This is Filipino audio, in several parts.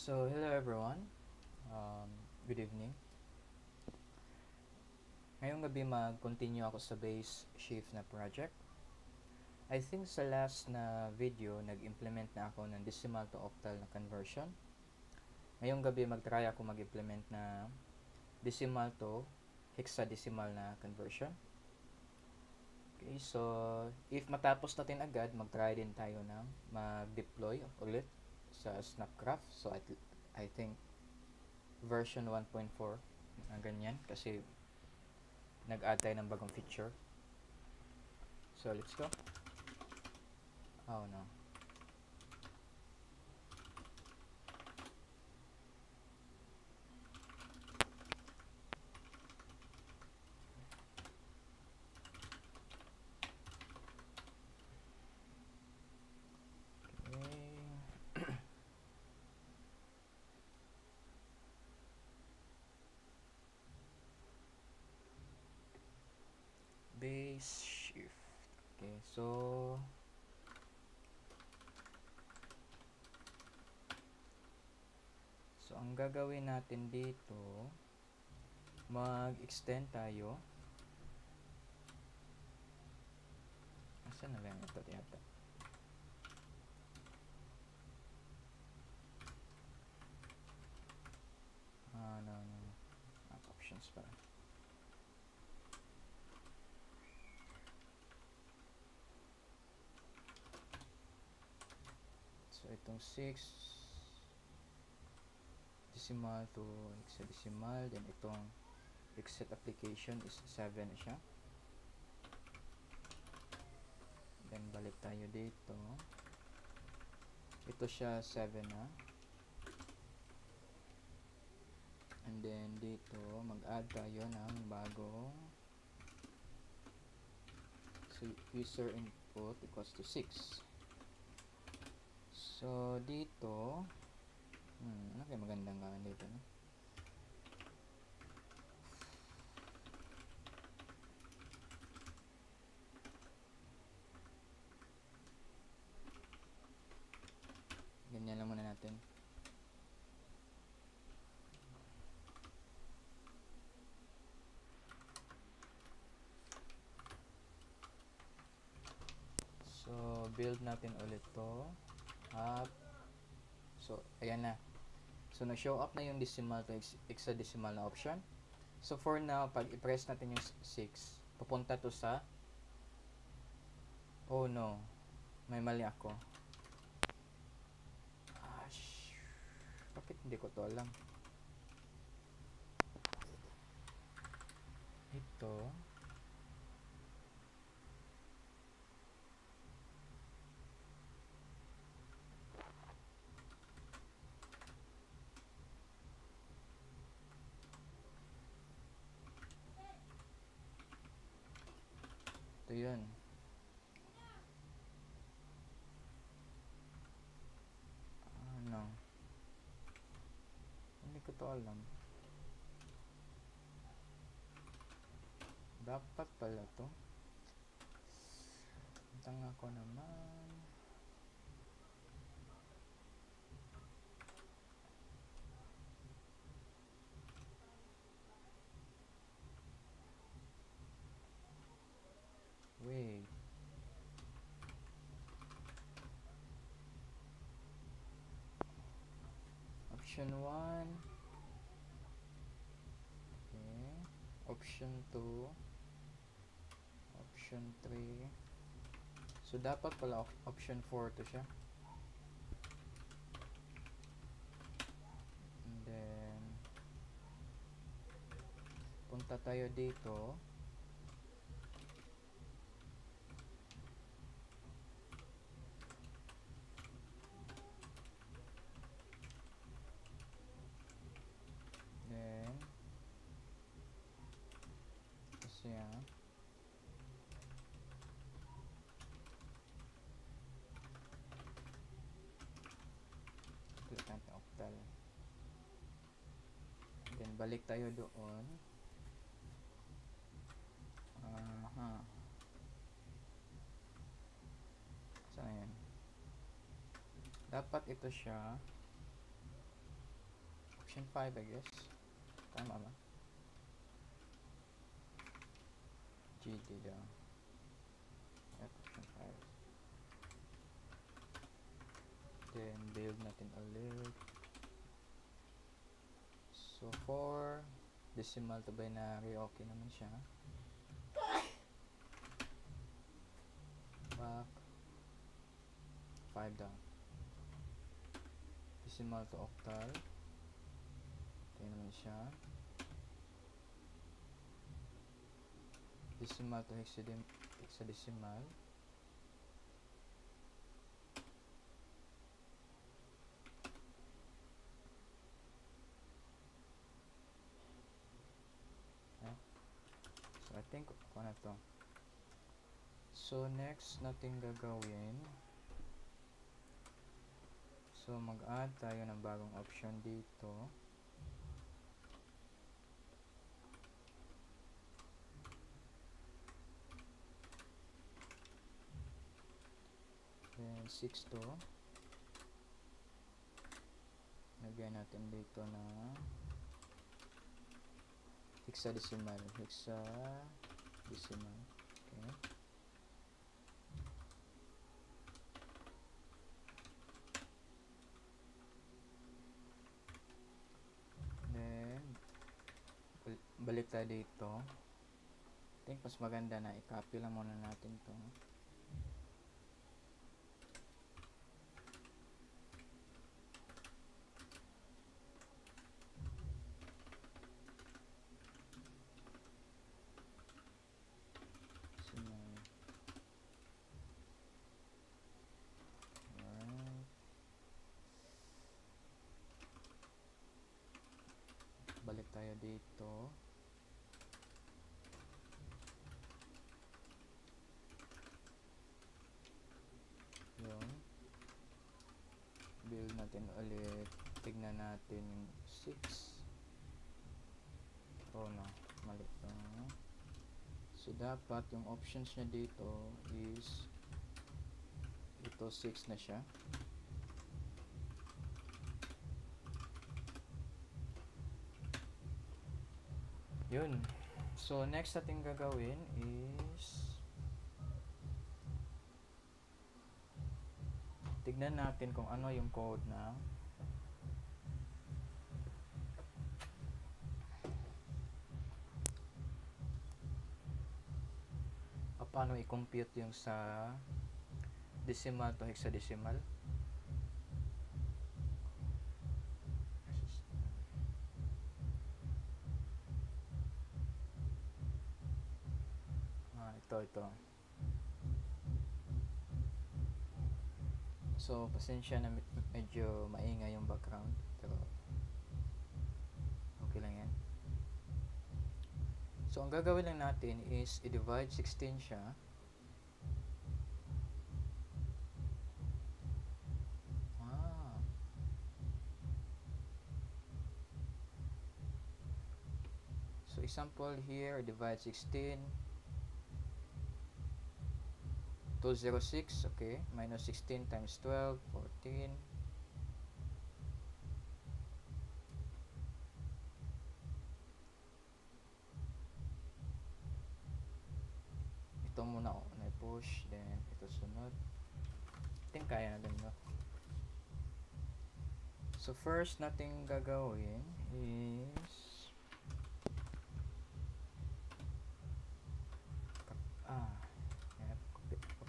So, hello everyone. Good evening. Ngayong gabi mag-continue ako sa base shift na project. I think sa last na video, nag-implement na ako ng decimal to octal na conversion. Ngayong gabi mag-try ako mag-implement na decimal to hexadecimal na conversion. Okay, so if matapos natin agad, mag-try din tayo ng mag-deploy ulit sa Snapcraft. So I think version 1.4 na ganyan kasi nag-add tayo ng bagong feature. So let's go. Oh no. Okay. Base shift. Okay, so ang gagawin natin dito, mag-extend tayo. Asan na lang ito yata? No. Options para. So itong 6 decimal to hexadecimal, then itong exit application is 7 na siya. Then balik tayo dito. Ito siya 7 na. And then dito mag-add tayo ng bagong, so user input equals to 6. So dito ano kaya magandang gawin dito, no? Ganyan lang muna natin. So build natin ulit to up. So ayan na. So na-show up na yung decimal to hexadecimal na option. So for now, pag i-press natin yung 6, pupunta to sa, oh no, may mali ako. Bakit hindi ko to alam? Ito yun. Ano? Hindi ko to alam. Dapat pala to. Tanga ko naman. Wait. Option 1. Okay. Option 2. Option 3. So dapat pala option 4 to siya. And then punta tayo dito. Then kasi click natin octal. Then balik tayo doon. Saan yan? Dapat ito siya. option 5, I guess. Tama ba? GD daw. Yep, option 5. Then, build natin ulit. So, 4 decimal to binary, okay naman siya. Back 5 down. Decimal to octal, okay naman siya. Decimal to hexadecimal. So, I think ako na to. So, next natin gagawin. So, mag-add tayo ng bagong option dito. Then, 6 to. Lagyan natin dito na hexadecimal. Hexadecimal. Okay. Then, balik tayo dito. I think mas maganda na i-copy lang muna natin to. Balik tayo dito. Yun. Build natin ulit. Tignan natin yung 6. Oh no, mali to. So dapat yung options niya dito is ito 6 na siya. Yun. So, next natin gagawin is tignan natin kung ano yung code na paano i-compute yung sa decimal to hexadecimal. Ito. So, pasensya na medyo maingay yung background, pero okay lang yan. So, ang gagawin lang natin is i-divide 16 siya. So, example here, divide 16. 206, okay, minus 16 times 12, 14. Ito muna ako na-push, then ito sunod. I think kaya na din, no? So, first nating gagawin is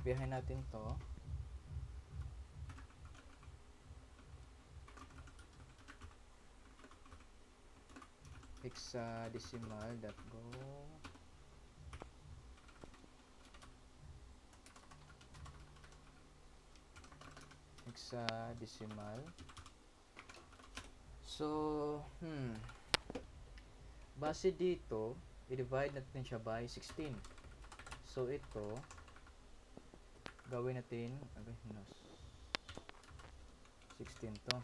kopyahin natin to. Hexadecimal.go hexadecimal. So, base dito, i-divide natin siya by 16. So, ito gawin natin 16 to.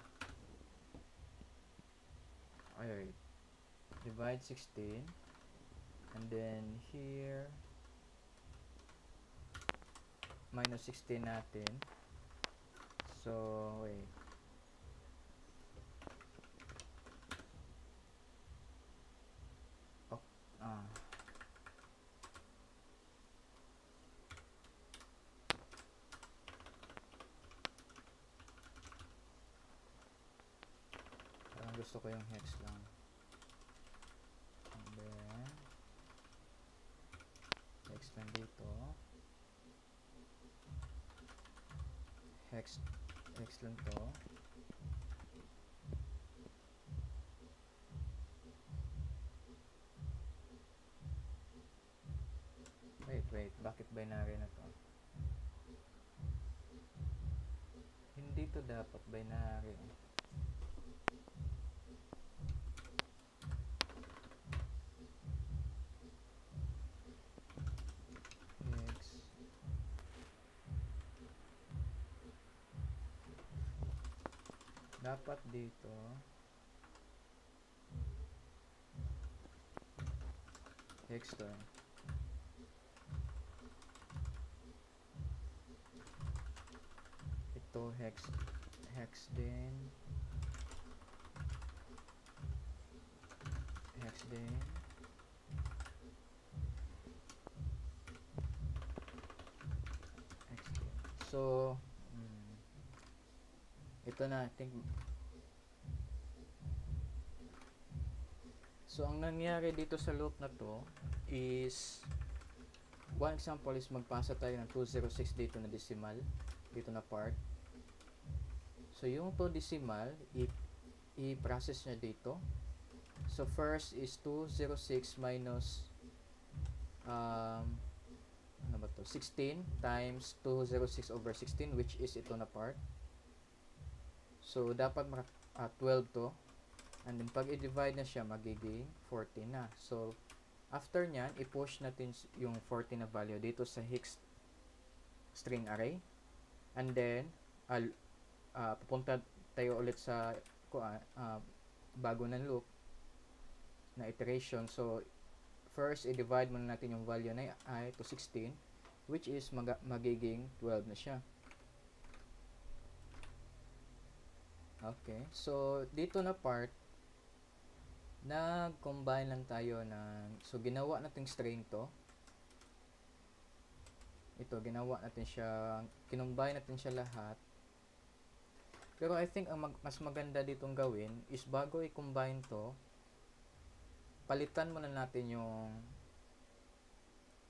Alright, divide 16 and then here minus 16 natin. So wait, gusto ko yung hex lang. And then hex lang dito. Hex lang to. Wait, bakit binary na to? Hindi to dapat binary. Hex. Dapat dito hex to. Ito hex din. Hex din. Hex din. So ito na, I think. So ang nangyari dito sa loop na to is, one example is magpasa tayo ng 206 dito na decimal, dito na part. So yung to decimal, i-process niya dito. So first is 206 minus ano ba to? 16 times 206 over 16, which is ito na part. So dapat 12 to. And then pag i-divide na siya, magiging 14 na. So after nyan, i-push natin yung 14 na value dito sa hex string array. And then pupunta tayo ulit sa bago ng loop na iteration. So first, i-divide muna natin yung value na I to 16, which is magiging 12 na siya. Okay, so dito na part, nag-combine lang tayo so ginawa natin string to. Ito, ginawa natin siya, kinumbine natin siya lahat. Pero I think ang mas maganda ditong gawin is bago i-combine to, palitan muna natin yung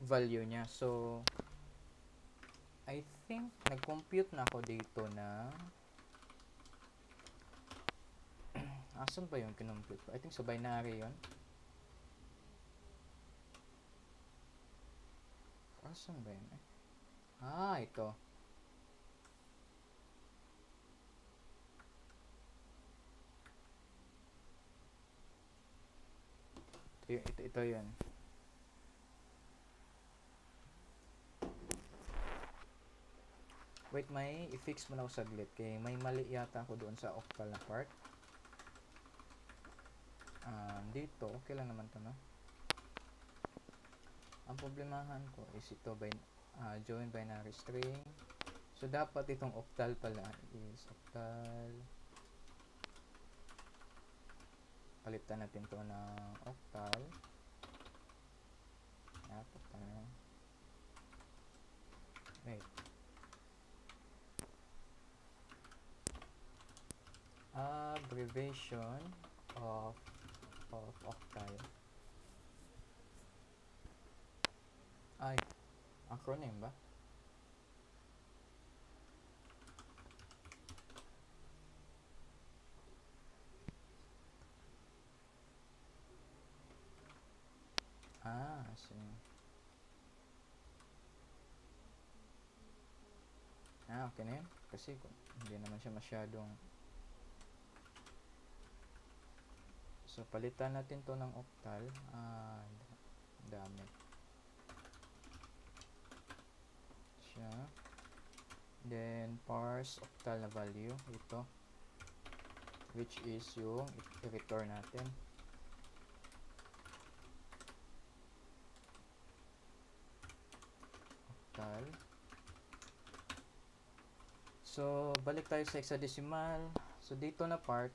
value niya. So I think nag-compute na ako dito na asan ba yung kinompute ko? I think sa binary yun. Asan ba yun? Ito. Ito yun. Wait, may i-fix mo na ako saglit. Kaya may mali yata ako doon sa octal na part. Dito, okay lang naman to, no? Ang problemahan ko is ito, join binary string. So, dapat itong octal pala is octal. Palitan natin to ng octal. Dapat tayo. Wait. Abbreviation of octal. Acronym ba? See. Okay na yun. Kasi hindi naman siya masyadong. So, palitan natin to ng octal. Dami. Siya. Then, parse octal na value. Ito. Which is yung i-return natin. Octal. So, balik tayo sa hexadecimal. So, dito na part.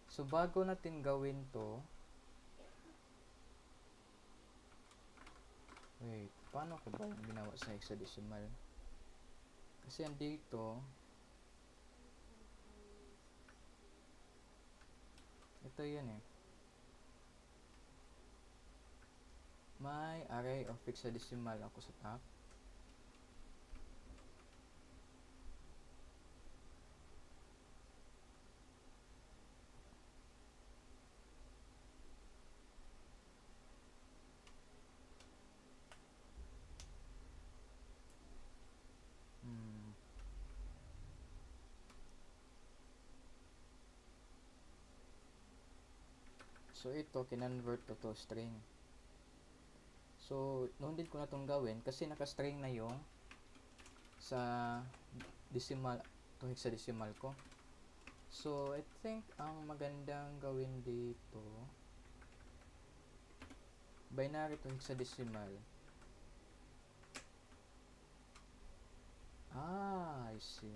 So, bago natin gawin to, wait, paano ko ba yung ginawa sa hexadecimal? Kasi andito, ito yun eh. May array of hexadecimal ako sa top. So ito, kinonvert to string. So, noon din ko na itong gawin kasi naka-string na yung sa decimal to hexadecimal ko. So, I think ang magandang gawin dito, binary to hexadecimal. I see.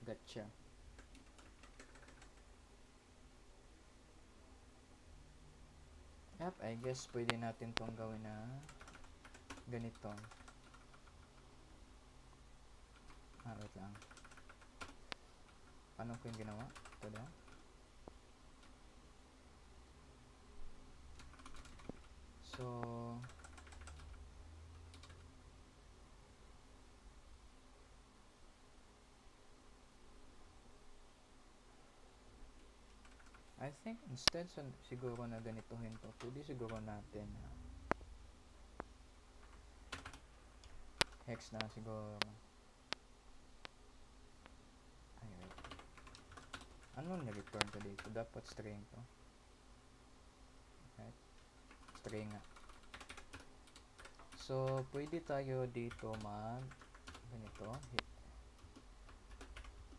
Gotcha. Yep, I guess pwede natin tong gawin na ganito. Wait lang. Paano ko yung ginawa? Ito daw. So, I think instead siguro na ganitohin to, pwede siguro natin hex na siguro. Ay, wait. Anong na-return ko dito? Dapat string to. Right? String nga. So, pwede tayo dito ganito. Hit.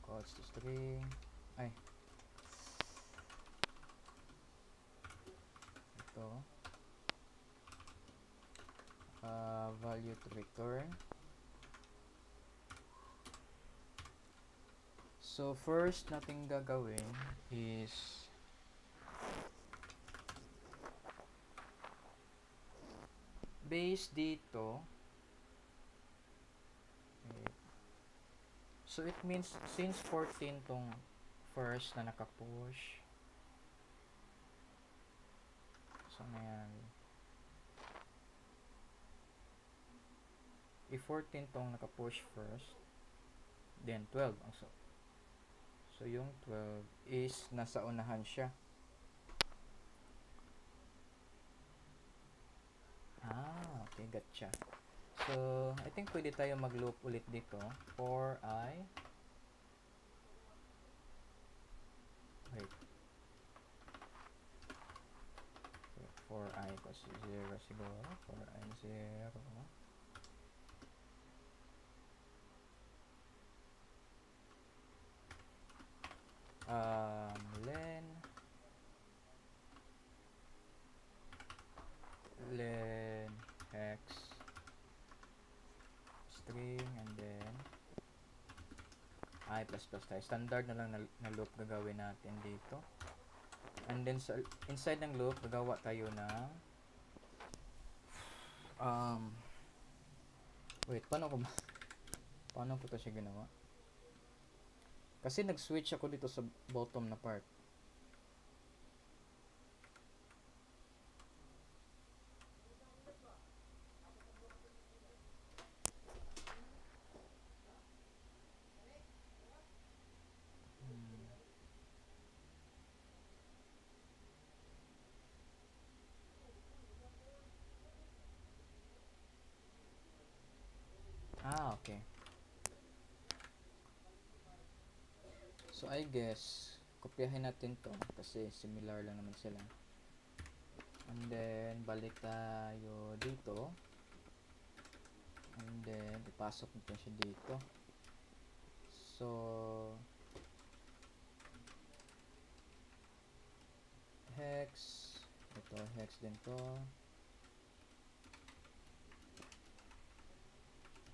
Calls to string. Ay. Ito. Value to return. So, first nating gagawin is base dito. Okay. So, it means since 14 tong first na nakapush. So, na yan. If 14 tong nakapush first, then 12 ang so yung 12 is nasa unahan siya. Okay, gotcha. So, I think pwede tayo mag-loop ulit dito. For I equals 0 siguro. For I 0. Len hex string and then I plus tayo. Standard na lang na loop gagawin natin dito. And then sa inside ng loop gagawa tayo ng wait, paano ko to siya ginawa? Kasi nag-switch ako dito sa bottom na part. Okay. So, I guess, kopyahin natin to kasi similar lang naman sila. And then, balik tayo dito. And then, ipasok natin siya dito. So, hex. Ito, hex din to.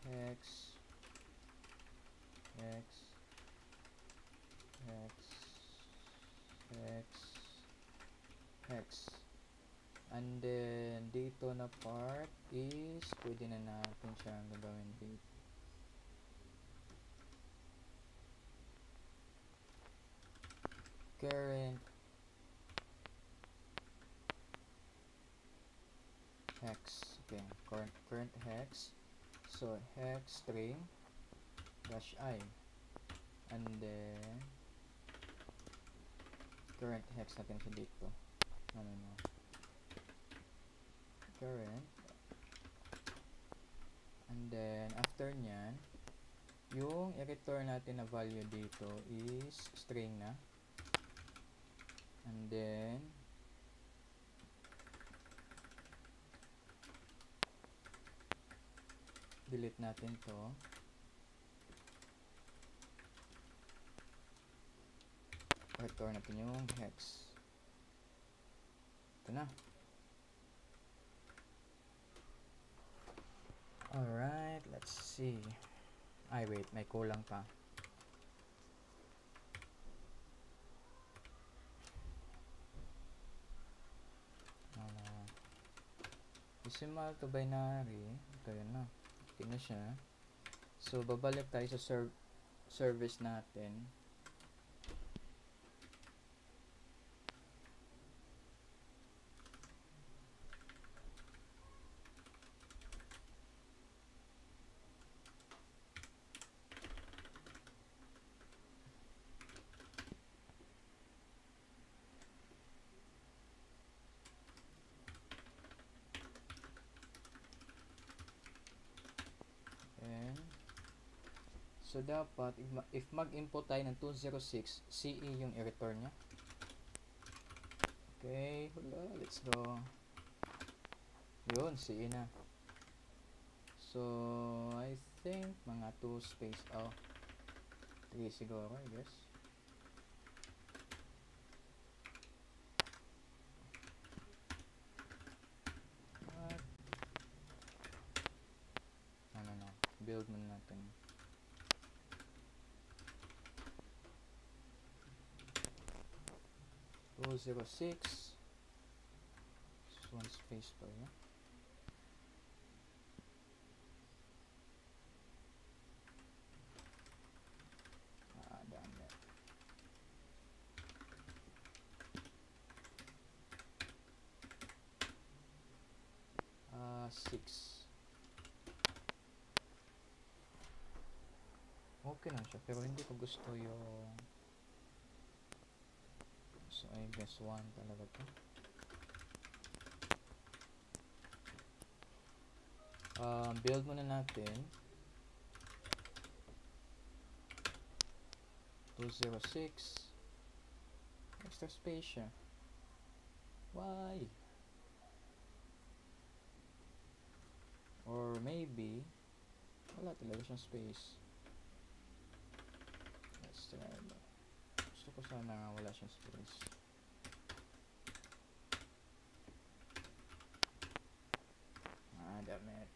Hex. Hex. Hex. Hex. hex. And then dito na part is pwede na natin siyang gagawin dito. Current hex. Okay, current hex. So hex string dash I, and then current hex natin siya dito. Current, and then after nyan, yung i-return natin na value dito is string na, and then delete natin to. Return natin yung hex. Ito na. Alright, let's see. Ay, wait, may kulang pa. Decimal to binary. Ito yun na. Okay na siya. So, babalik tayo sa service natin. So, dapat, if mag-input tayo ng 206, CE yung i-return niya. Okay, let's go. Yun, CE na. So, I think, mga 2 space, 3 siguro, I guess. Build muna natin. 206. Just 1 space pa yun. Damn it. Six. Okay na siya, pero hindi ko gusto yung, so I guess 1 talaga to. Build muna natin 206. Extra space siya. Why? Or maybe wala talaga siyang space. Let's try it. Gusto ko sana nga wala siyang space. Damn it.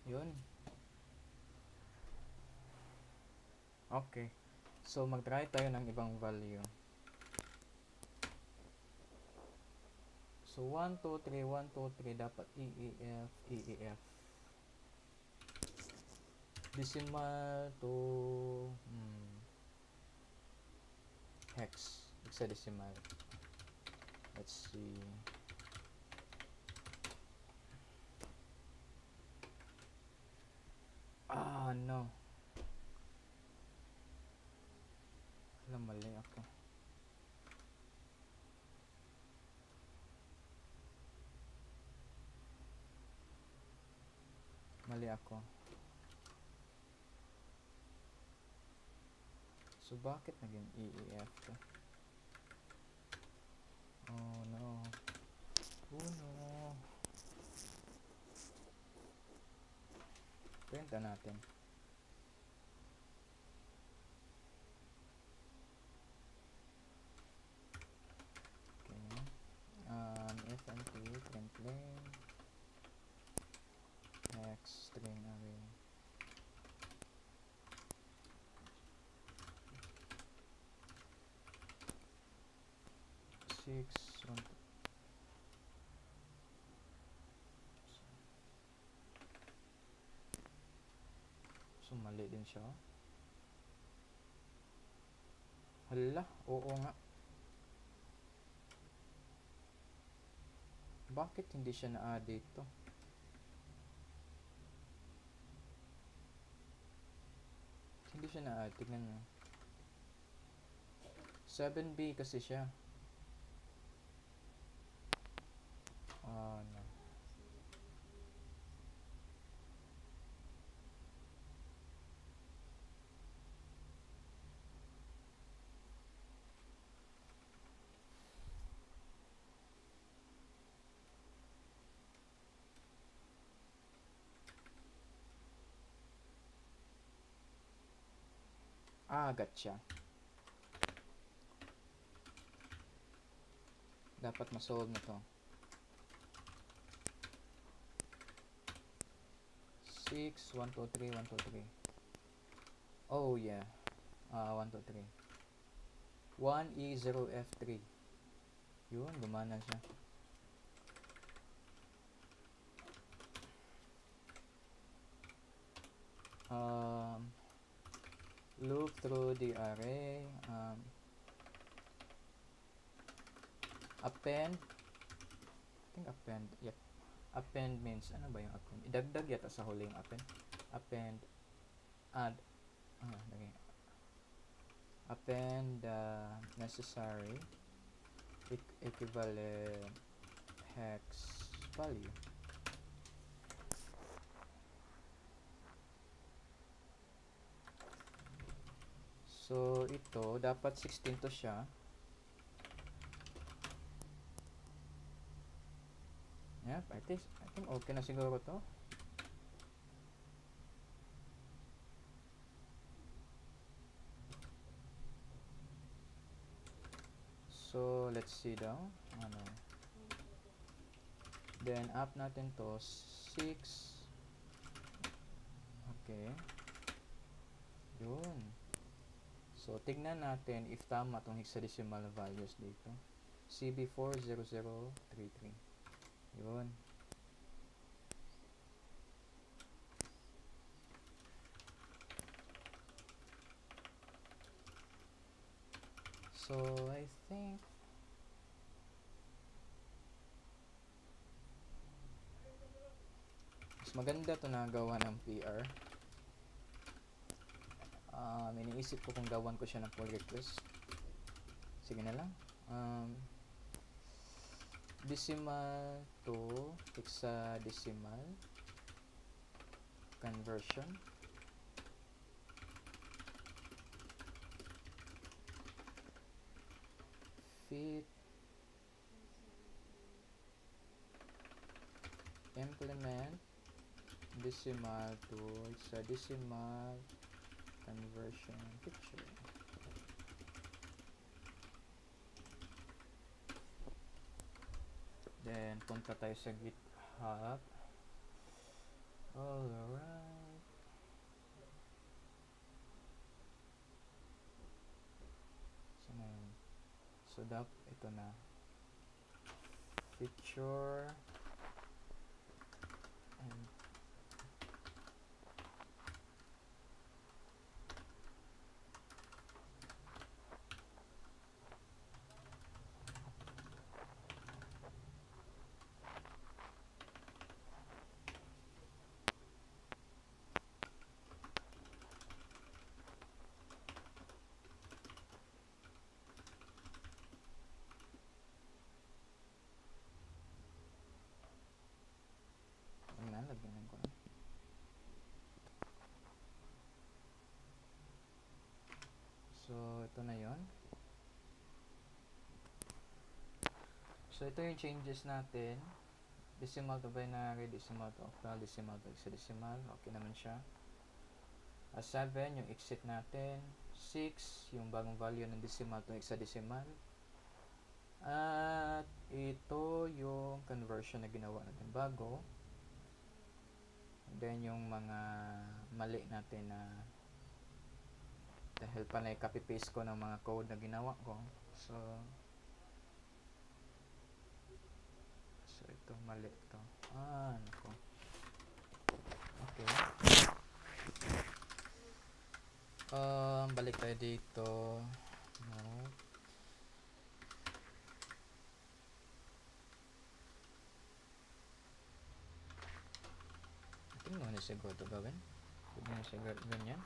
Yun. Okay. So, mag-try tayo ng ibang value. So, 1, 2, 3, 1, 2, 3, dapat EEF, EEF. Decimal to hex, hexadecimal. Let's see. No. Alam, mali ako. So, bakit naging EEF to? Oh no. Print natin. Okay. FNP, print length. string array. So mali din siya. Hala, oo nga. Bakit hindi siya na-add dito? Hindi siya na-add, tignan nyo. 7B kasi siya. No. Gotcha. Dapat ma-solve na to. 6, 1, 2, 3, 1, 2, 3. Oh yeah. 1, 2, 3. 1E0F3. Yun, gumana siya. Loop through the array. Append. I think append. Yep. Append means, ano ba yung append? Idagdag yata sa huli yung append. Append. Add. Okay. Append necessary equivalent hex value. So, ito, dapat 16 to siya. Yep, I think okay na siguro to. So, let's see daw. Then, up natin to 6. Okay. Yun. So, tignan natin if tama itong hexadecimal values dito. CB40033. Yun. So, I think mas maganda ito na gawa ng PR. Iniisip ko kung gawan ko siya ng pull request. Sige na lang. Decimal to hexadecimal conversion. Fit implement decimal to hexadecimal conversion picture. Then punta tayo sa GitHub. Alright. So ito na. Picture and lagyan ko na. So, ito na yon. So, ito yung changes natin. Decimal to binary, decimal to octal, decimal to hexadecimal. Okay naman siya. 7, yung exit natin. 6, yung bagong value ng decimal to hexadecimal. At ito yung conversion na ginawa natin bago. Then yung mga mali natin na dahil panay copy paste ko ng mga code na ginawa ko. So ito mali ito. Nako. Okay. Balik tayo dito. No. Tingnan mo na siguro ito gawin. Huwag na siguro ganyan.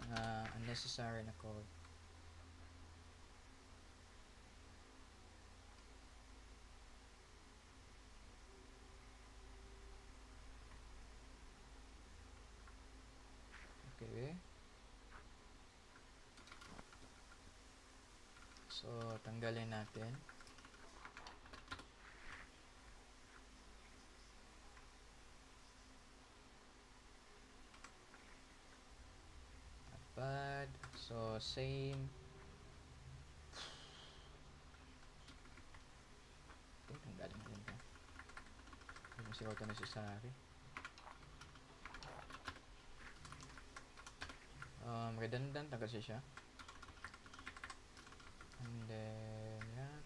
Mga unnecessary na code. Okay. So, tanggalin natin. Bad. So, same. Tanggalin natin ito. Hindi mo siguro ito necessary. Redundant na kasi siya. And then, yeah.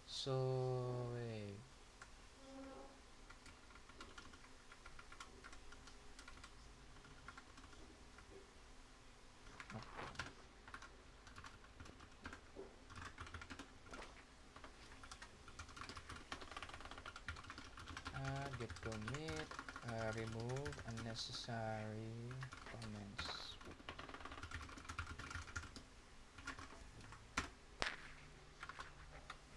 So, wait. Git commit, remove unnecessary comments.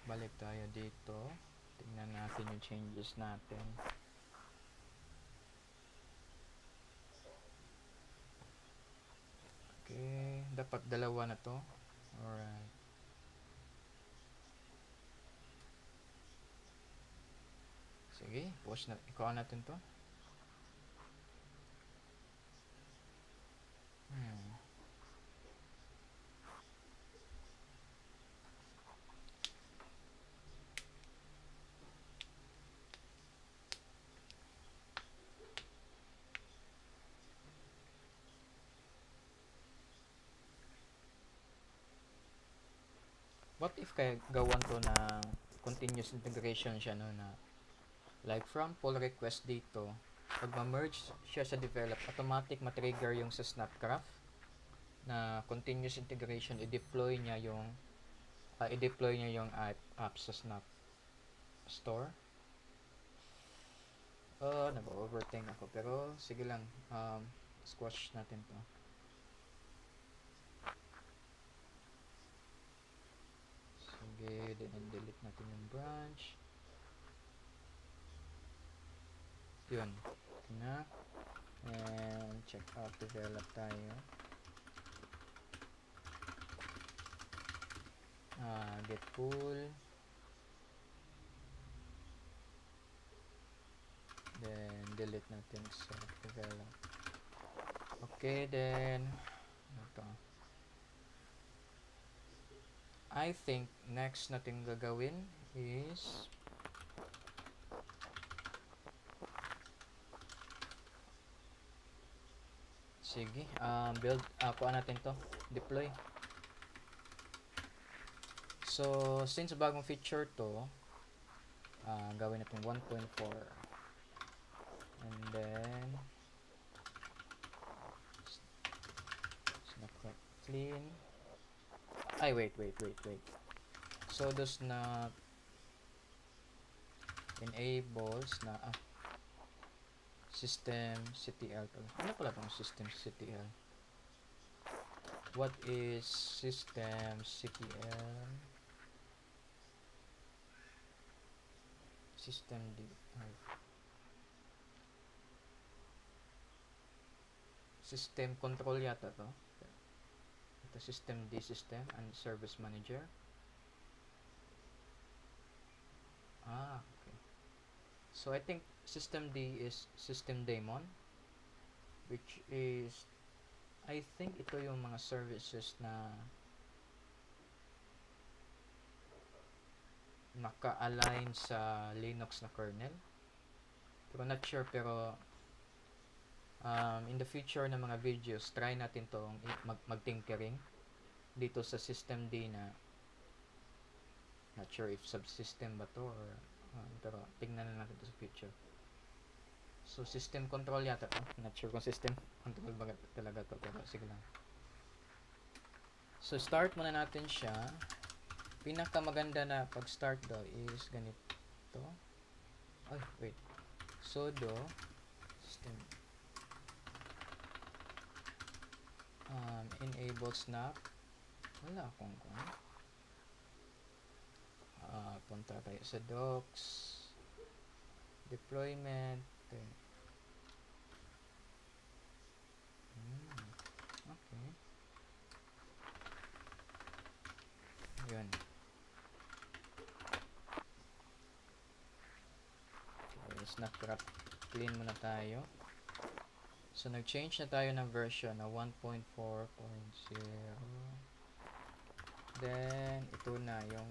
Balik tayo dito. Tingnan natin yung changes natin. Okay, dapat dalawa na to. Alright. Sige, post na. Ikuha natin to. What if kaya gawan to na continuous integration siya, no, na like from pull request dito, pag ma-merge siya sa develop, automatic matrigger yung sa Snapcraft na continuous integration, i-deploy niya yung app sa Snap Store. Nag-overthink ako, pero sige lang, squash natin to. Sige, then delete natin yung branch. Yun na. And check out develop tayo. Get pull, then delete natin sa develop. Okay, then ito. I think next natin gagawin is sige, build, kuha natin to, deploy. So, since bagong feature to, gawin natin 1.4. And then, Snapcraft clean. Ay, wait. So, does not enables na, system CTL. Ano pala itong system CTL? What is system CTL? System D. System control yata to. Ito system D, system and service manager. Okay. So I think system D is system daemon, which is, I think ito yung mga services na naka-align sa Linux na kernel. Pero not sure, pero in the future na mga videos, try natin tong mag-tinkering dito sa systemd na not sure if subsystem ba to or pero tingnan na natin to sa future. So system control yata to, not sure kung system control ba talaga to, pero sige lang. So start muna natin siya. Pinakamaganda na pag start daw is ganito. Ay wait, sudo system enable snap. Wala akong punta tayo sa docs, deployment, okay, yun. Okay, snapcraft clean muna tayo. So nag-change na tayo ng version na 1.4.0. Then ito na yung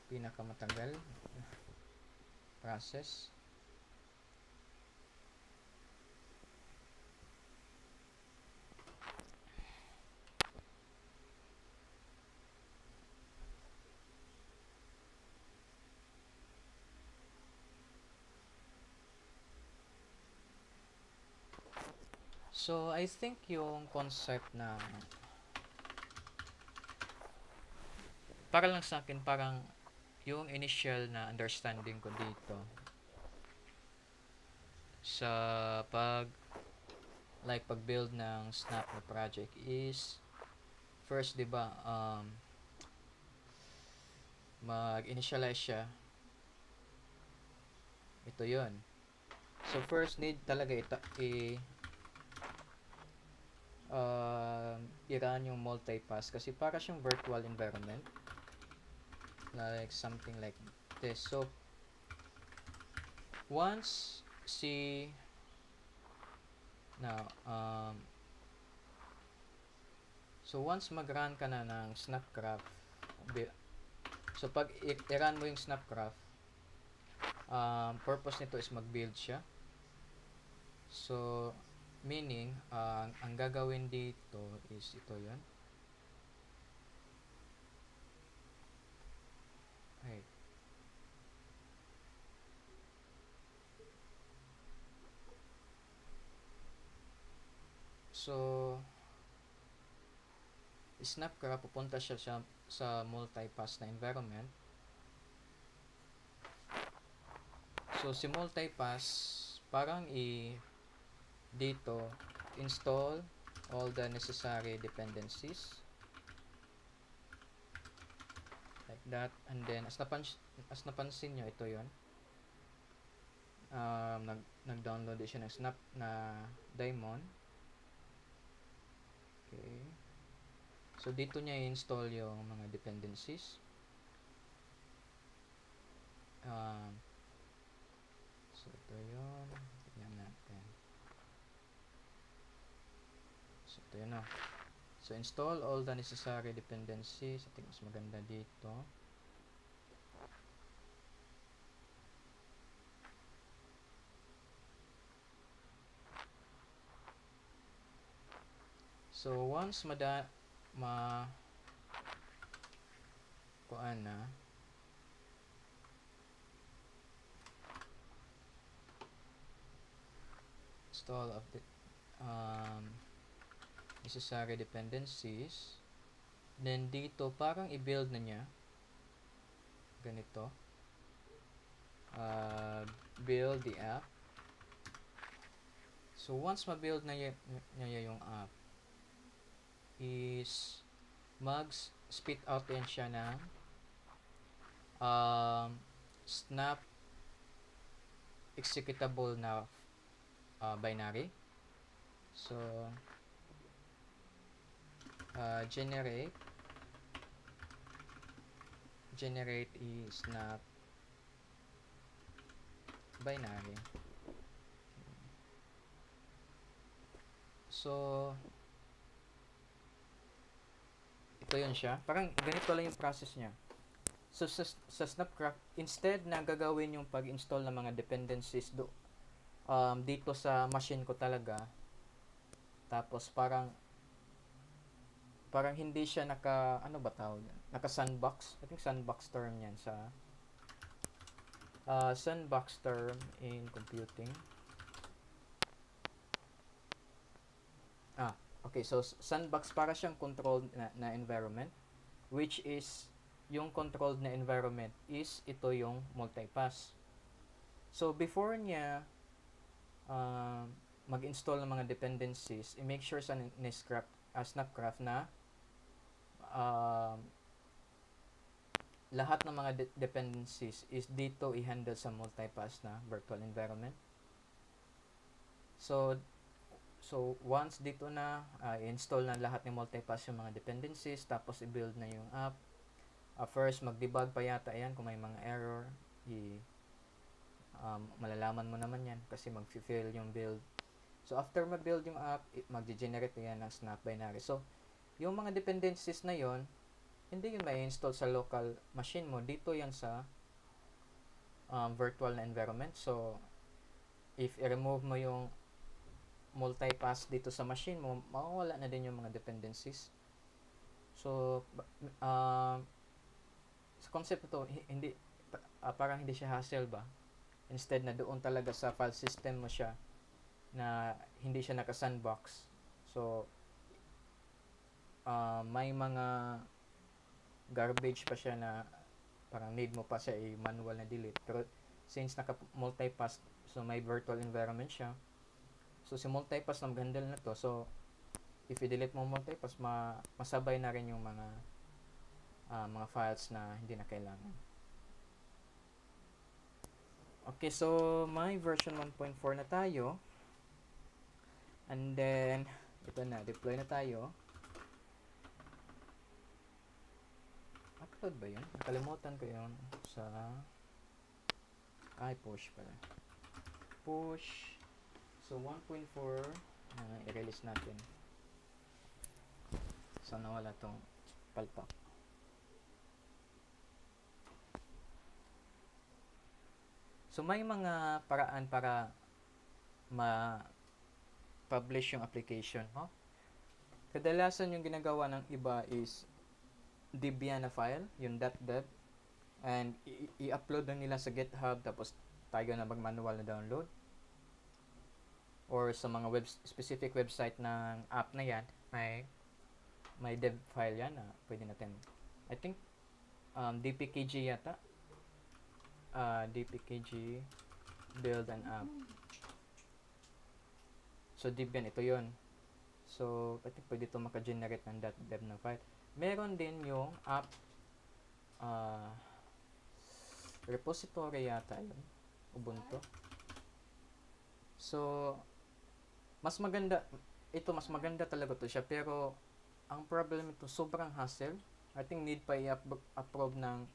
pinakamatagal process. So I think yung concept na para lang sa akin, parang yung initial na understanding ko dito sa pag build ng Snap na project is first, 'di ba, mag-initialize siya. Ito 'yon. So first need talaga i-run yung multipass kasi para siyang virtual environment, like something like this. So once once mag-run ka na ng Snapcraft, so pag i-run mo yung Snapcraft, purpose nito is mag-build siya. So meaning ang gagawin dito is ito 'yon. Okay. So Snapcraft, pupunta siya sa multipass na environment. So si multipass, parang dito install all the necessary dependencies like that, and then as napansin nyo, ito yon, nag-download siya ng Snap na daemon. Okay, so dito niya i-install yung mga dependencies. So ito yun, tingnan natin. So ito yun na. So install all the necessary dependencies. I think mas maganda dito. So once kuan na, install of the necessary dependencies, then dito parang i-build na niya ganito, build the app. So once ma-build na niya yung app, is mag-spit out din siya ng Snap executable na binary. So generate is Snap binary. So Ito yun siya. Parang ganito lang yung process niya. So, sa Snapcraft, instead na gagawin yung pag-install ng mga dependencies dito sa machine ko talaga, tapos parang hindi siya ano ba tawag? Naka sandbox. I think sandbox term yan sa sandbox term in computing. Okay. So, sandbox para siyang controlled na environment, which is yung controlled na environment is ito yung multipass. So, before niya mag-install ng mga dependencies, i-make sure sa Snapcraft na lahat ng mga dependencies is dito i-handle sa multipass na virtual environment. So once dito na i-install na lahat ng multipass yung mga dependencies, tapos i-build na yung app. First, mag-debug pa yata yan kung may mga error. Malalaman mo naman yan kasi mag-fail yung build. So after ma-build yung app, mag-generate yan ng snap binary. So yung mga dependencies na yon, hindi yun may install sa local machine mo, dito yan sa virtual na environment. So if i-remove mo yung multipass dito sa machine mo, mawawala na din yung mga dependencies. So sa concept ito, hindi parang hindi siya hassle ba, instead na doon talaga sa file system mo siya, na hindi siya naka sandbox. So may mga garbage pa siya na parang need mo pa siya i-manual na delete. Pero since naka multipass, so may virtual environment siya, so si multipass na mag-handle na to. So if i-delete mo multipass, masabay na rin yung mga files na hindi na kailangan. Okay, so may version 1.4 na tayo, and then ito na, deploy na tayo. Upload ba yun? Nakalimutan ko yun sa push pala. Push. So 1.4 i-release natin. So nawala tong palpak. So may mga paraan para ma-publish yung application, no? Kadalasan yung ginagawa ng iba is Debian na file, yung .dev, and i-upload na nila sa GitHub, tapos tayo na mag-manual na download. Or sa mga specific website ng app na yan, may dev file yan na pwede natin. I think dpkg yata. Dpkg build an app. So Debian, ito yon. So I think pwede ito maka-generate ng .dev na file. Meron din yung app repository yata yun, Ubuntu. So mas maganda talaga to siya, pero ang problem ito, sobrang hassle. I think need pa i-approve ng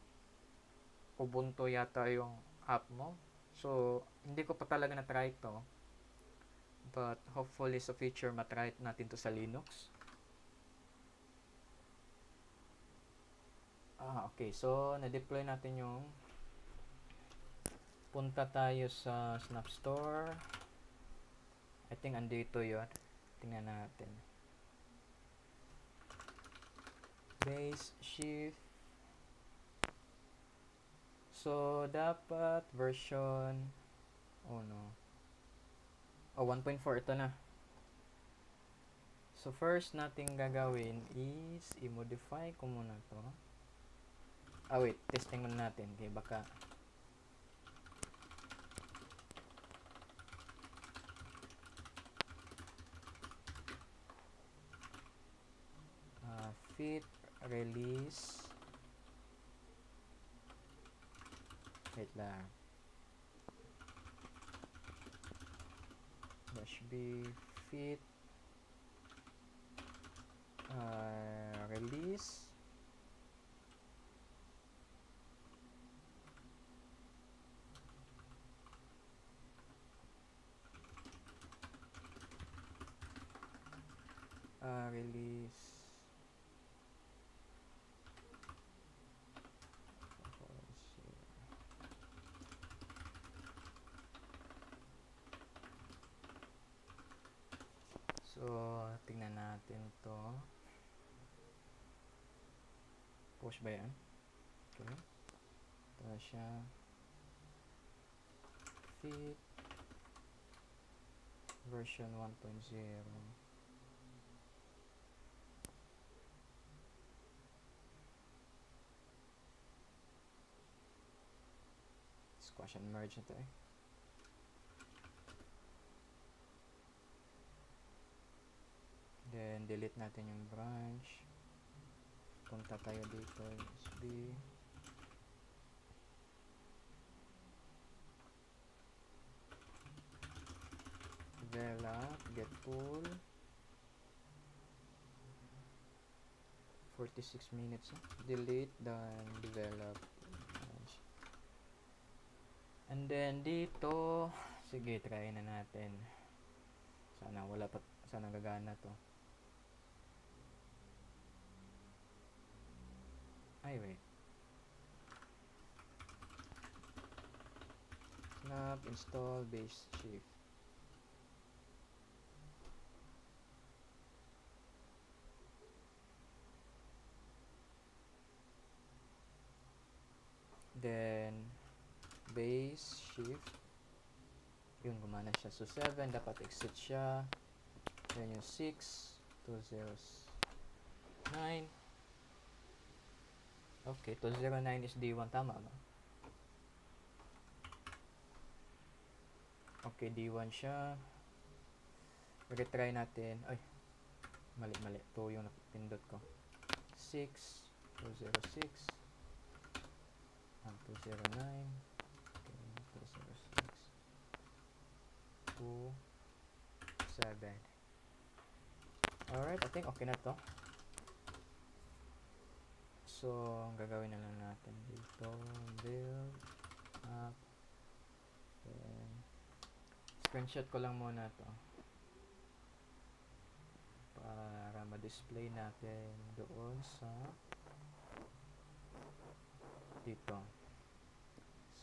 Ubuntu yata yung app mo. So hindi ko pa talaga na-try ito, but hopefully sa future matry natin to sa Linux. Okay, so na-deploy natin yung, punta tayo sa Snap Store. I think andito yun. Tingnan natin. Base shift. So dapat version 1.4 ito na. So first nating gagawin is i-modify ko muna to. Wait, testing muna natin. Okay, baka fit release. Wait lang. Dash b fit release. Release natin to. Push ba yan? Okay. Ito na siya. Fit. Version 1.0. Squash and merge na to eh. Then, delete natin yung branch. Punta tayo dito, USB. Develop, get pull. 46 minutes. Delete, then develop. Branch. And then, dito, sige, try na natin. Sana wala pa, sana gagana to. Ay, wait. Snap, install, base shift. Then, base shift. Yun, gumana siya. So, 7, dapat exit siya. Then, yung 6, 209. Okay, 209 is D1. Tama ba? Okay, D1 siya. Retry natin. Ay, mali. 2 yung napindot ko. 6, 206. 209. Okay, 206. 2, 7. Alright, I think okay na to. So, ang gagawin na lang natin dito, build, up, then, screenshot ko lang muna to para ma-display natin doon sa dito.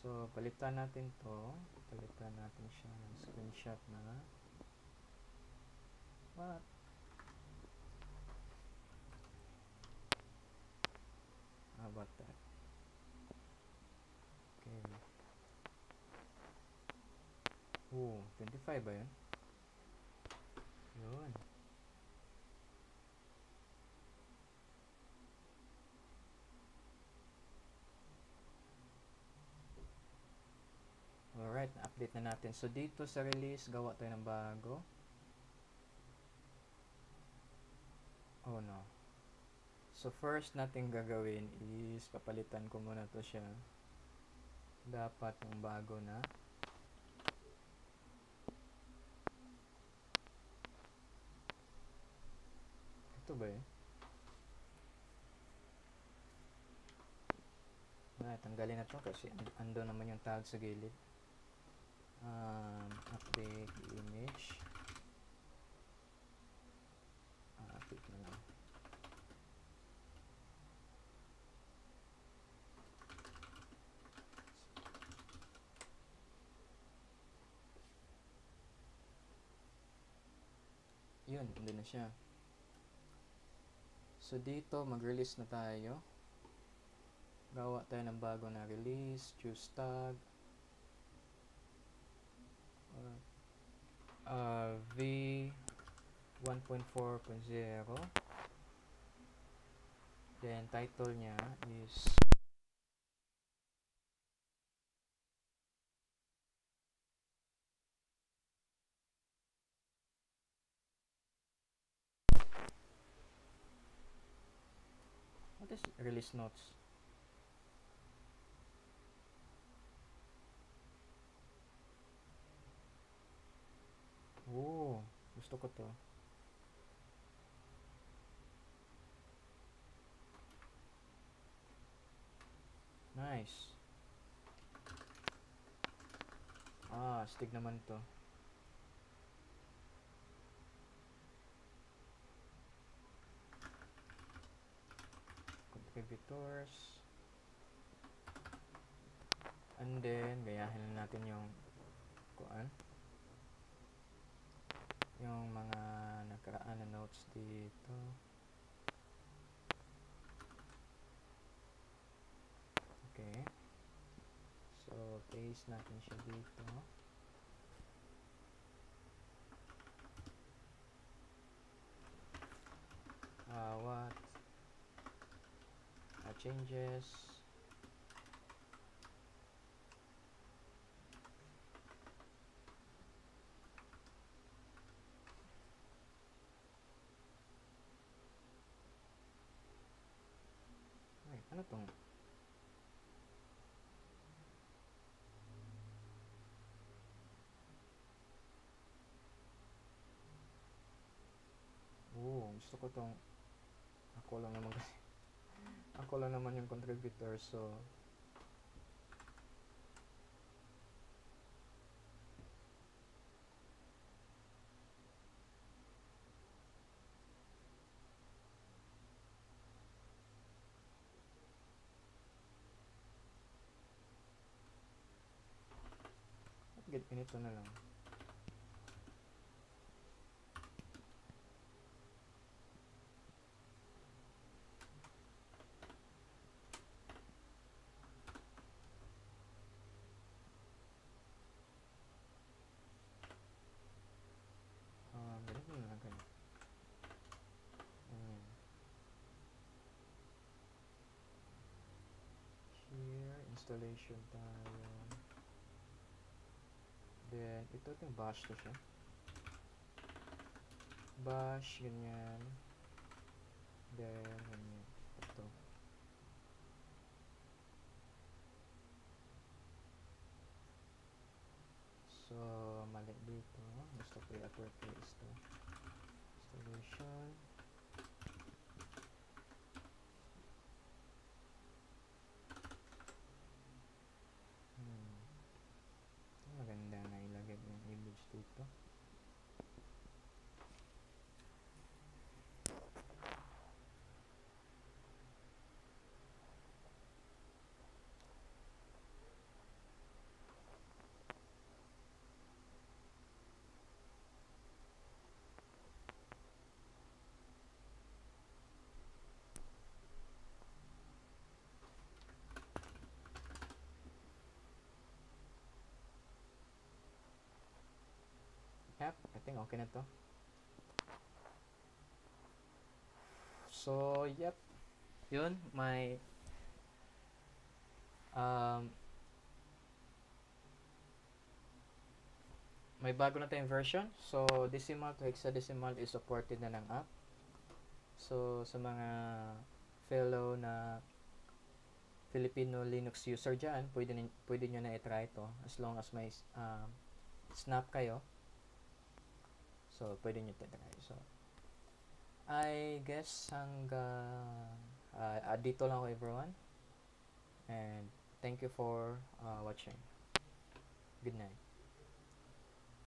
So, palitan natin to, palitan natin siya ng screenshot na what? How about that? Okay. 25 ba yun? Yun. Alright, update na natin. So, dito sa release, gawa tayo ng bago. Oh no. So, first natin gagawin is papalitan ko muna to siya. Dapat yung bago na. Ito ba eh? Tanggalin na to kasi ando naman yung tag sa gilid. Update image. Update na lang. Yun, hindi na siya. So, dito, mag-release na tayo. Gawa tayo ng bago na release. Choose tag. V 1.4.0. Then, title niya is what is release notes? Oh, gusto ko to. Nice. Astig naman to. Contributors. And then, gayahin natin yung kuan. Yung mga nakaraan na notes dito. Okay. So, paste natin siya dito. What changes. Ay, ano tong? Gusto ko tong ako lang naman kasi ako lang naman yung contributor, so ganito na lang. Ganito na lang kayo. Here, installation tayo. Then, ito yung bash to siya. Bash, ganyan. Then, ganyan. Ito. So, mali dito. Gusto ko i-uppercase to. Installation. Maganda na ilagay yung image dito. Yep, I think okay na to. So, yep. Yun, may bago na tayong version. So, decimal to hexadecimal is supported na ng app. So, sa mga fellow na Filipino Linux user dyan, pwede nyo na i-try ito as long as may snap kayo. So, pwede nyo ito try. So, I guess hanggang dito lang ako, everyone. And thank you for watching. Good night.